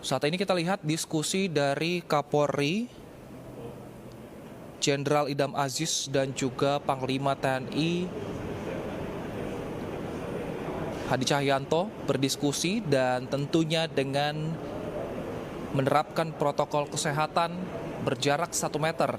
Saat ini kita lihat diskusi dari Kapolri, Jenderal Idam Aziz dan juga Panglima TNI Hadi Cahyanto berdiskusi dan tentunya dengan menerapkan protokol kesehatan berjarak 1 meter.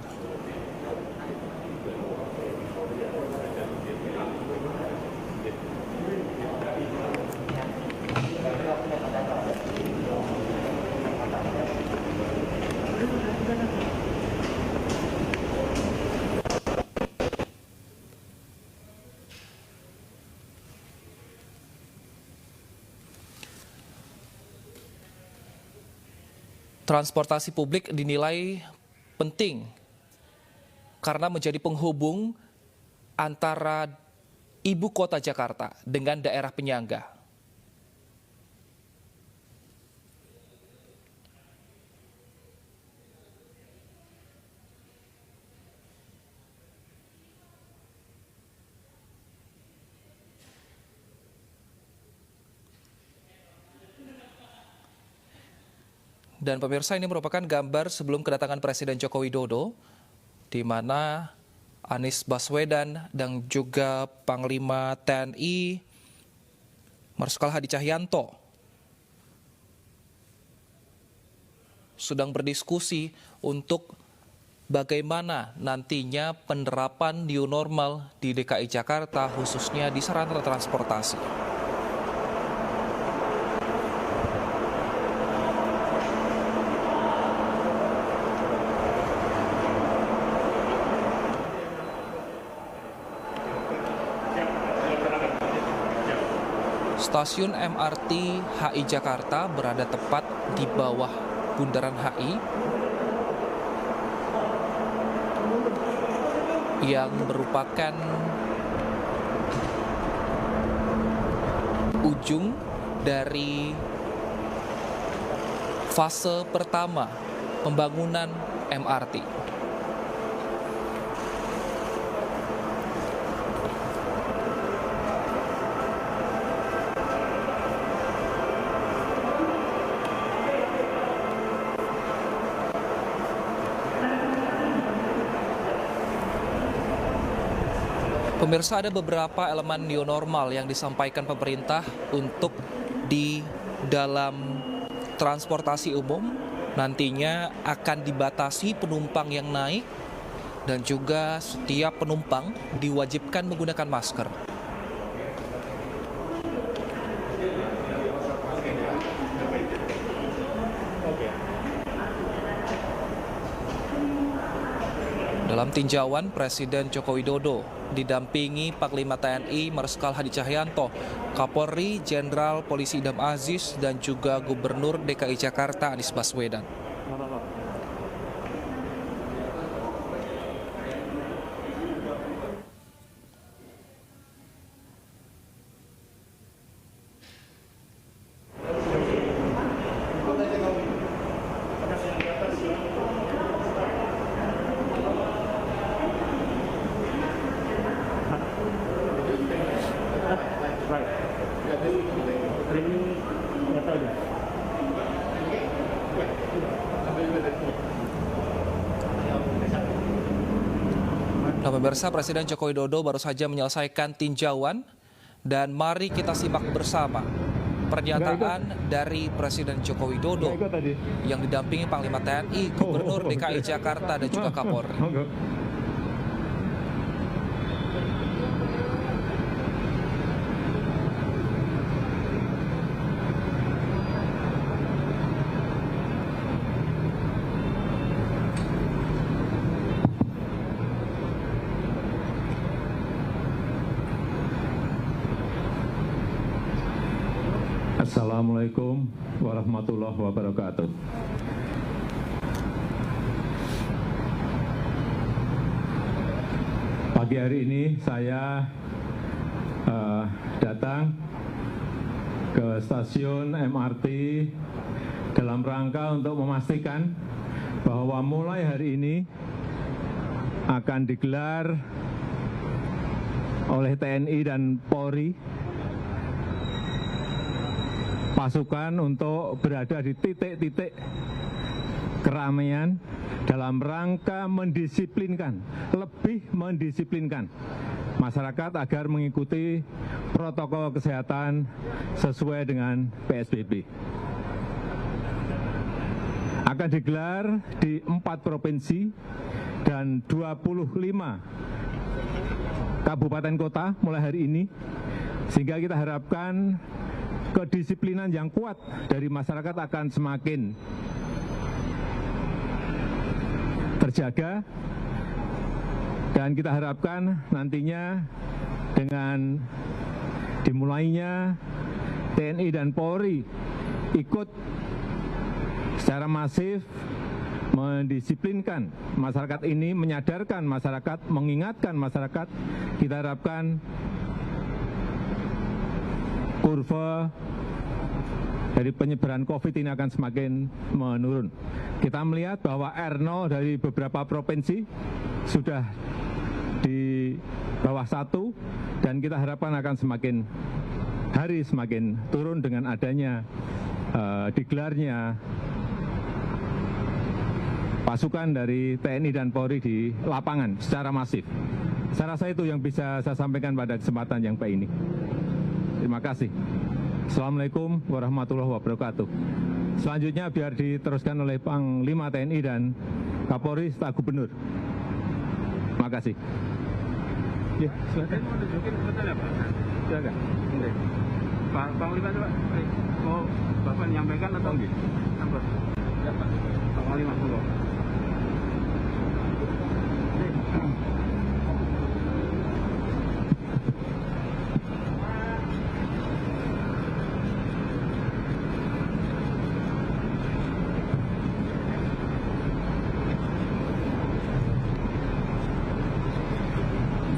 Transportasi publik dinilai penting karena menjadi penghubung antara ibu kota Jakarta dengan daerah penyangga. Dan pemirsa, ini merupakan gambar sebelum kedatangan Presiden Joko Widodo, di mana Anies Baswedan dan juga Panglima TNI Marsikal Hadi Cahyanto sedang berdiskusi untuk bagaimana nantinya penerapan new normal di DKI Jakarta, khususnya di sarana transportasi. Stasiun MRT HI Jakarta berada tepat di bawah Bundaran HI yang merupakan ujung dari fase pertama pembangunan MRT. Pemirsa, ada beberapa elemen new normal yang disampaikan pemerintah untuk di dalam transportasi umum. Nantinya akan dibatasi penumpang yang naik dan juga setiap penumpang diwajibkan menggunakan masker. Dalam tinjauan, Presiden Joko Widodo didampingi Panglima TNI Marsikal Hadi Cahyanto, Kapolri Jenderal Polisi Idam Aziz, dan juga Gubernur DKI Jakarta Anies Baswedan. Nah, pemirsa, Presiden Joko Widodo baru saja menyelesaikan tinjauan dan mari kita simak bersama pernyataan dari Presiden Joko Widodo yang didampingi Panglima TNI, Gubernur DKI Jakarta dan juga Kapolri. Assalamualaikum warahmatullahi wabarakatuh. Pagi hari ini saya datang ke stasiun MRT dalam rangka untuk memastikan bahwa mulai hari ini akan digelar oleh TNI dan Polri pasukan untuk berada di titik-titik keramaian dalam rangka mendisiplinkan, lebih mendisiplinkan masyarakat agar mengikuti protokol kesehatan sesuai dengan PSBB. Akan digelar di 4 provinsi dan 25 kabupaten kota mulai hari ini, sehingga kita harapkan kedisiplinan yang kuat dari masyarakat akan semakin terjaga, dan kita harapkan nantinya dengan dimulainya TNI dan Polri ikut secara masif mendisiplinkan masyarakat ini, menyadarkan masyarakat, mengingatkan masyarakat, kita harapkan kurva dari penyebaran COVID ini akan semakin menurun. Kita melihat bahwa R0 dari beberapa provinsi sudah di bawah 1, dan kita harapkan akan semakin hari semakin turun dengan adanya digelarnya pasukan dari TNI dan Polri di lapangan secara masif. Saya rasa itu yang bisa saya sampaikan pada kesempatan yang baik ini. Terima kasih. Assalamualaikum warahmatullahi wabarakatuh. Selanjutnya biar diteruskan oleh Panglima TNI dan Kapolri serta Gubernur. Terima kasih. Ya, silakan. Mau tunjukin betul ya, Pak? Silakan. Pak Panglima, Pak. Mau Bapak menyampaikan atau enggak? Apa? Ya, Pak. Panglima, dulu.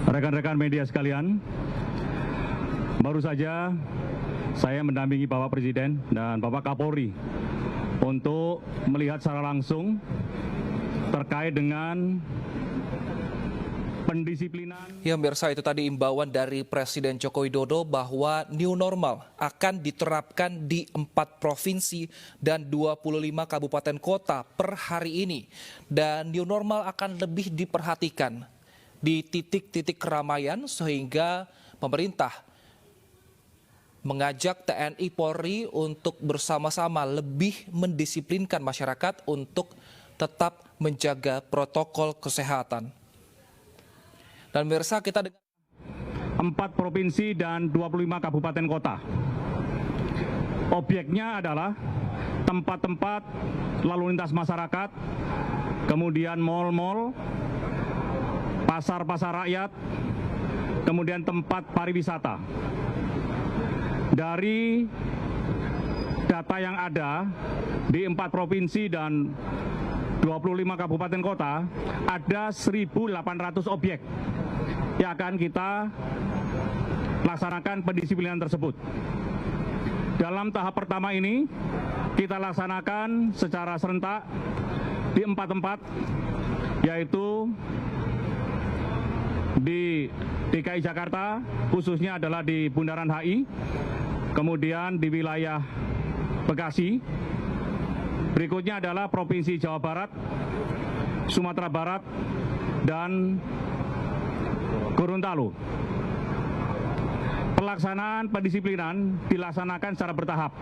Rekan-rekan media sekalian, baru saja saya mendampingi Bapak Presiden dan Bapak Kapolri untuk melihat secara langsung terkait dengan pendisiplinan. Ya, pemirsa, itu tadi imbauan dari Presiden Joko Widodo bahwa new normal akan diterapkan di 4 provinsi dan 25 kabupaten kota per hari ini. Dan new normal akan lebih diperhatikan di titik-titik keramaian, sehingga pemerintah mengajak TNI Polri untuk bersama-sama lebih mendisiplinkan masyarakat untuk tetap menjaga protokol kesehatan. Dan pemirsa, kita dengar 4 provinsi dan 25 kabupaten kota. Objeknya adalah tempat-tempat lalu lintas masyarakat, kemudian mal-mal, pasar-pasar rakyat, kemudian tempat pariwisata. Dari data yang ada di 4 provinsi dan 25 kabupaten kota, ada 1.800 objek yang akan kita laksanakan pendisiplinan tersebut. Dalam tahap pertama ini, kita laksanakan secara serentak di 4 tempat, yaitu di DKI Jakarta, khususnya adalah di Bundaran HI, kemudian di wilayah Bekasi, berikutnya adalah Provinsi Jawa Barat, Sumatera Barat, dan Gorontalo. Pelaksanaan pendisiplinan dilaksanakan secara bertahap.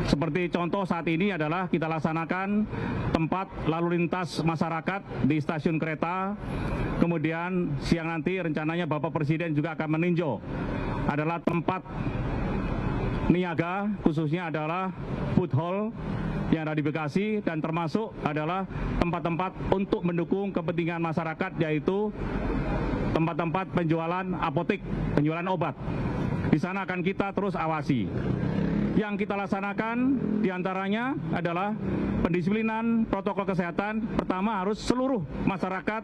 Seperti contoh saat ini adalah kita laksanakan tempat lalu lintas masyarakat di stasiun kereta, kemudian siang nanti rencananya Bapak Presiden juga akan meninjau adalah tempat niaga, khususnya adalah food hall yang ada di Bekasi, dan termasuk adalah tempat-tempat untuk mendukung kepentingan masyarakat, yaitu tempat-tempat penjualan apotek, penjualan obat. Di sana akan kita terus awasi. Yang kita laksanakan diantaranya adalah pendisiplinan protokol kesehatan. Pertama, harus seluruh masyarakat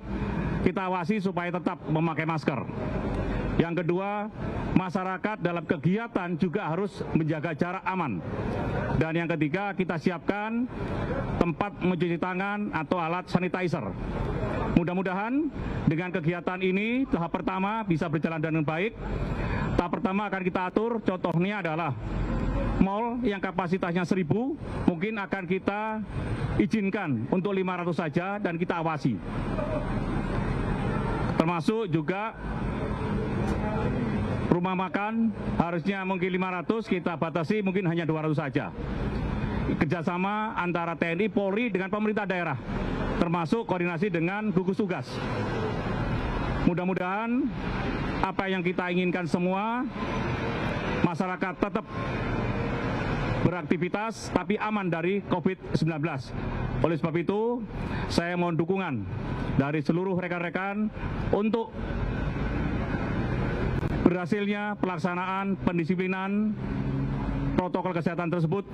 kita awasi supaya tetap memakai masker. Yang kedua, masyarakat dalam kegiatan juga harus menjaga jarak aman. Dan yang ketiga, kita siapkan tempat mencuci tangan atau alat sanitizer. Mudah-mudahan dengan kegiatan ini tahap pertama bisa berjalan dengan baik. Tahap pertama akan kita atur, contohnya adalah mal yang kapasitasnya 1.000 mungkin akan kita izinkan untuk 500 saja dan kita awasi. Termasuk juga rumah makan harusnya mungkin 500, kita batasi mungkin hanya 200 saja. Kerjasama antara TNI, Polri dengan pemerintah daerah, termasuk koordinasi dengan gugus tugas. Mudah-mudahan apa yang kita inginkan semua, masyarakat tetap beraktivitas tapi aman dari COVID-19. Oleh sebab itu, saya mohon dukungan dari seluruh rekan-rekan untuk berhasilnya pelaksanaan pendisiplinan protokol kesehatan tersebut.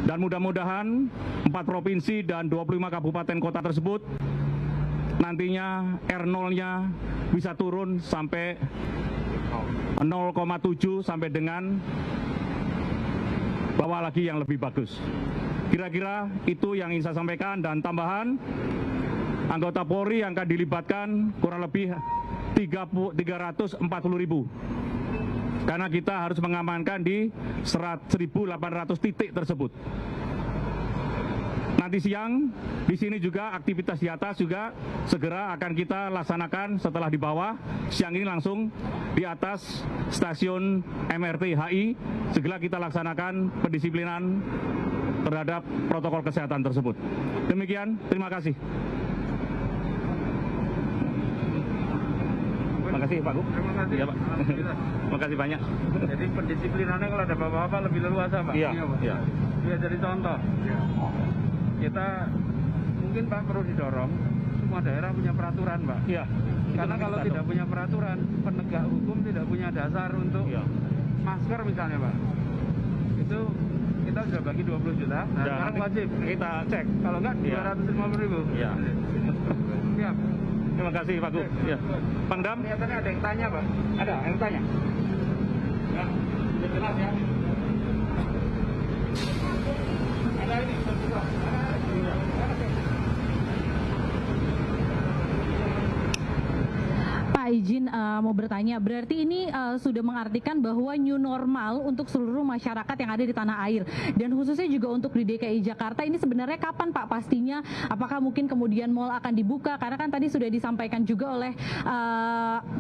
Dan mudah-mudahan 4 provinsi dan 25 kabupaten kota tersebut nantinya R0-nya bisa turun sampai 0,7 sampai dengan bawah lagi yang lebih bagus. Kira-kira itu yang ingin saya sampaikan, dan tambahan anggota Polri yang akan dilibatkan kurang lebih 340.000 karena kita harus mengamankan di 1.800 titik tersebut. Nanti siang di sini juga aktivitas di atas juga segera akan kita laksanakan setelah di bawah. Siang ini langsung di atas stasiun MRT HI segera kita laksanakan pendisiplinan terhadap protokol kesehatan tersebut. Demikian, terima kasih. Terima kasih Pak Gub. Terima kasih. Ya, Pak. Terima kasih banyak. Jadi pendisiplinannya kalau ada bapak-bapak lebih leluasa Pak. Iya, iya. Biar jadi contoh. Kita mungkin Pak perlu didorong semua daerah punya peraturan Pak. Iya. Karena kalau tidak punya peraturan, penegak hukum tidak punya dasar untuk masker misalnya Pak. Itu kita sudah bagi 20 juta. Nah, sekarang wajib kita cek. Kalau enggak 250.000. Iya. Siap. Terima kasih Pak Gub. Ya. Pangdam. Kelihatannya ada yang tanya Pak. Ada yang tanya. Ya, sudah jelas ya. Ada ini. Pak, izin mau bertanya, berarti ini sudah mengartikan bahwa new normal untuk seluruh masyarakat yang ada di tanah air, dan khususnya juga untuk di DKI Jakarta ini sebenarnya kapan Pak pastinya? Apakah mungkin kemudian mal akan dibuka? Karena kan tadi sudah disampaikan juga oleh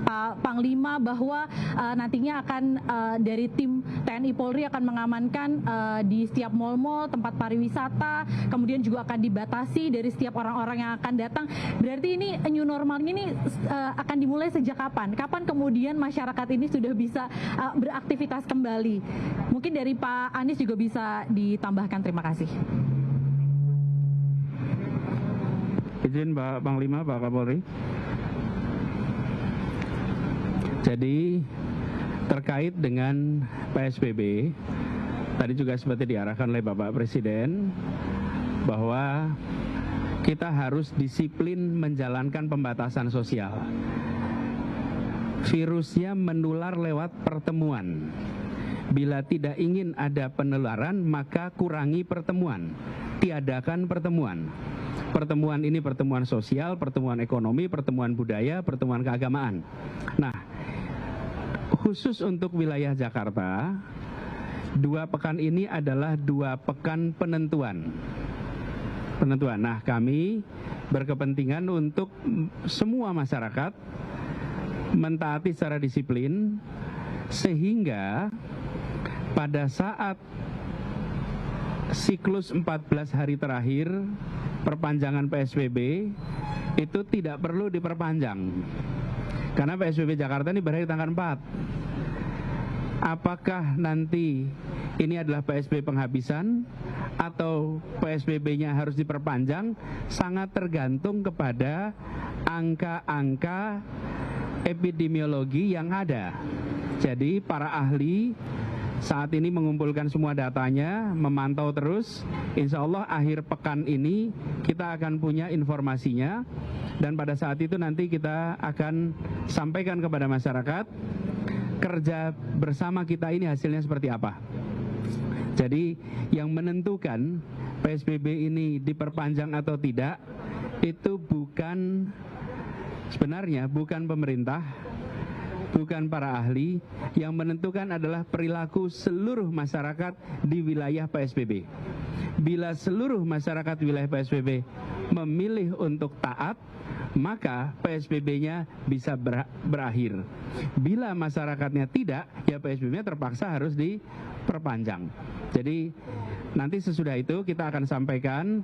Pak Panglima bahwa nantinya akan dari tim TNI Polri akan mengamankan di setiap mal-mal, tempat pariwisata, kemudian juga akan dibatasi dari setiap orang-orang yang akan datang. Berarti ini new normalnya ini akan dimulai sejak kapan? Kapan kemudian masyarakat ini sudah bisa beraktivitas kembali? Mungkin dari Pak Anies juga bisa ditambahkan. Terima kasih. Izin Pak Panglima, Pak Kapolri. Jadi terkait dengan PSBB, tadi juga seperti diarahkan oleh Bapak Presiden bahwa kita harus disiplin menjalankan pembatasan sosial. Virusnya menular lewat pertemuan. Bila tidak ingin ada penularan, maka kurangi pertemuan, tiadakan pertemuan. Pertemuan ini pertemuan sosial, pertemuan ekonomi, pertemuan budaya, pertemuan keagamaan. Nah, khusus untuk wilayah Jakarta, 2 pekan ini adalah 2 pekan penentuan. Nah, kami berkepentingan untuk semua masyarakat mentaati secara disiplin, sehingga pada saat siklus 14 hari terakhir perpanjangan PSBB itu tidak perlu diperpanjang. Karena PSBB Jakarta ini berakhir tanggal 4. Apakah nanti ini adalah PSBB penghabisan atau PSBB-nya harus diperpanjang, sangat tergantung kepada angka-angka epidemiologi yang ada. Jadi para ahli saat ini mengumpulkan semua datanya, memantau terus. Insya Allah akhir pekan ini kita akan punya informasinya, dan pada saat itu nanti kita akan sampaikan kepada masyarakat kerja bersama kita ini hasilnya seperti apa. Jadi yang menentukan PSBB ini diperpanjang atau tidak itu sebenarnya bukan pemerintah, bukan para ahli. Yang menentukan adalah perilaku seluruh masyarakat di wilayah PSBB. Bila seluruh masyarakat wilayah PSBB memilih untuk taat, maka PSBB-nya bisa berakhir. Bila masyarakatnya tidak, ya PSBB-nya terpaksa harus diperpanjang. Jadi nanti sesudah itu kita akan sampaikan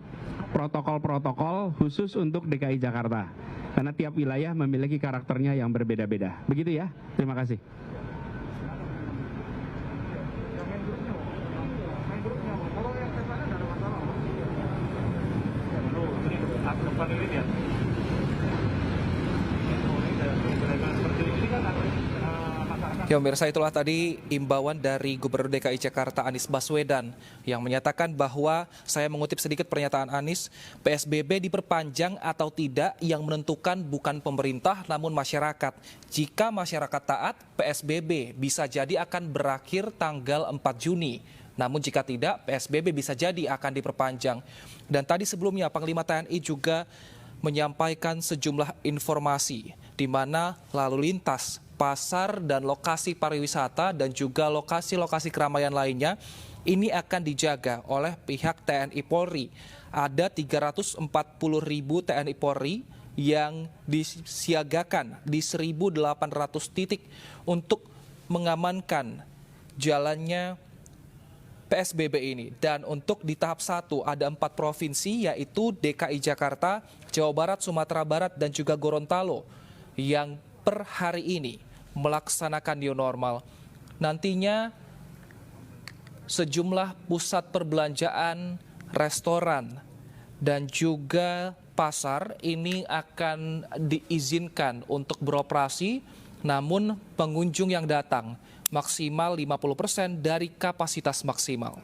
protokol-protokol khusus untuk DKI Jakarta. Karena tiap wilayah memiliki karakternya yang berbeda-beda. Begitu ya, terima kasih. Ya pemirsa, itulah tadi imbauan dari Gubernur DKI Jakarta Anies Baswedan yang menyatakan bahwa, saya mengutip sedikit pernyataan Anies, PSBB diperpanjang atau tidak yang menentukan bukan pemerintah namun masyarakat. Jika masyarakat taat, PSBB bisa jadi akan berakhir tanggal 4 Juni. Namun jika tidak, PSBB bisa jadi akan diperpanjang. Dan tadi sebelumnya Panglima TNI juga menyampaikan sejumlah informasi di mana lalu lintas, pasar dan lokasi pariwisata dan juga lokasi-lokasi keramaian lainnya ini akan dijaga oleh pihak TNI Polri. Ada 340.000 TNI Polri yang disiagakan di 1.800 titik untuk mengamankan jalannya PSBB ini. Dan untuk di tahap 1 ada 4 provinsi, yaitu DKI Jakarta, Jawa Barat, Sumatera Barat, dan juga Gorontalo yang per hari ini melaksanakan new normal. Nantinya sejumlah pusat perbelanjaan, restoran, dan juga pasar ini akan diizinkan untuk beroperasi, namun pengunjung yang datang maksimal 50% dari kapasitas maksimal.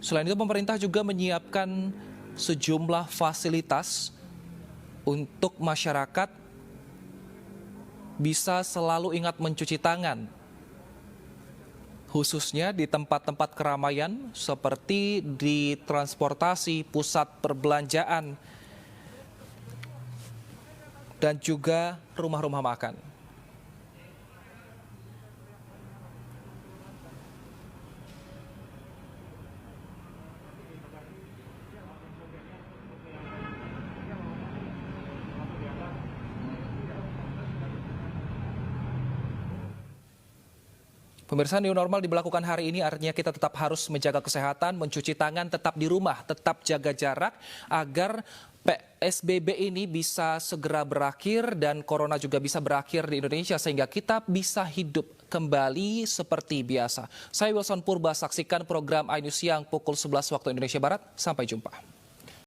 Selain itu, pemerintah juga menyiapkan sejumlah fasilitas untuk masyarakat bisa selalu ingat mencuci tangan, khususnya di tempat-tempat keramaian seperti di transportasi, pusat perbelanjaan, dan juga rumah-rumah makan. Pemirsa, new normal diberlakukan hari ini artinya kita tetap harus menjaga kesehatan, mencuci tangan, tetap di rumah, tetap jaga jarak agar PSBB ini bisa segera berakhir dan corona juga bisa berakhir di Indonesia sehingga kita bisa hidup kembali seperti biasa. Saya Wilson Purba, saksikan program iNews Siang pukul 11 waktu Indonesia Barat. Sampai jumpa.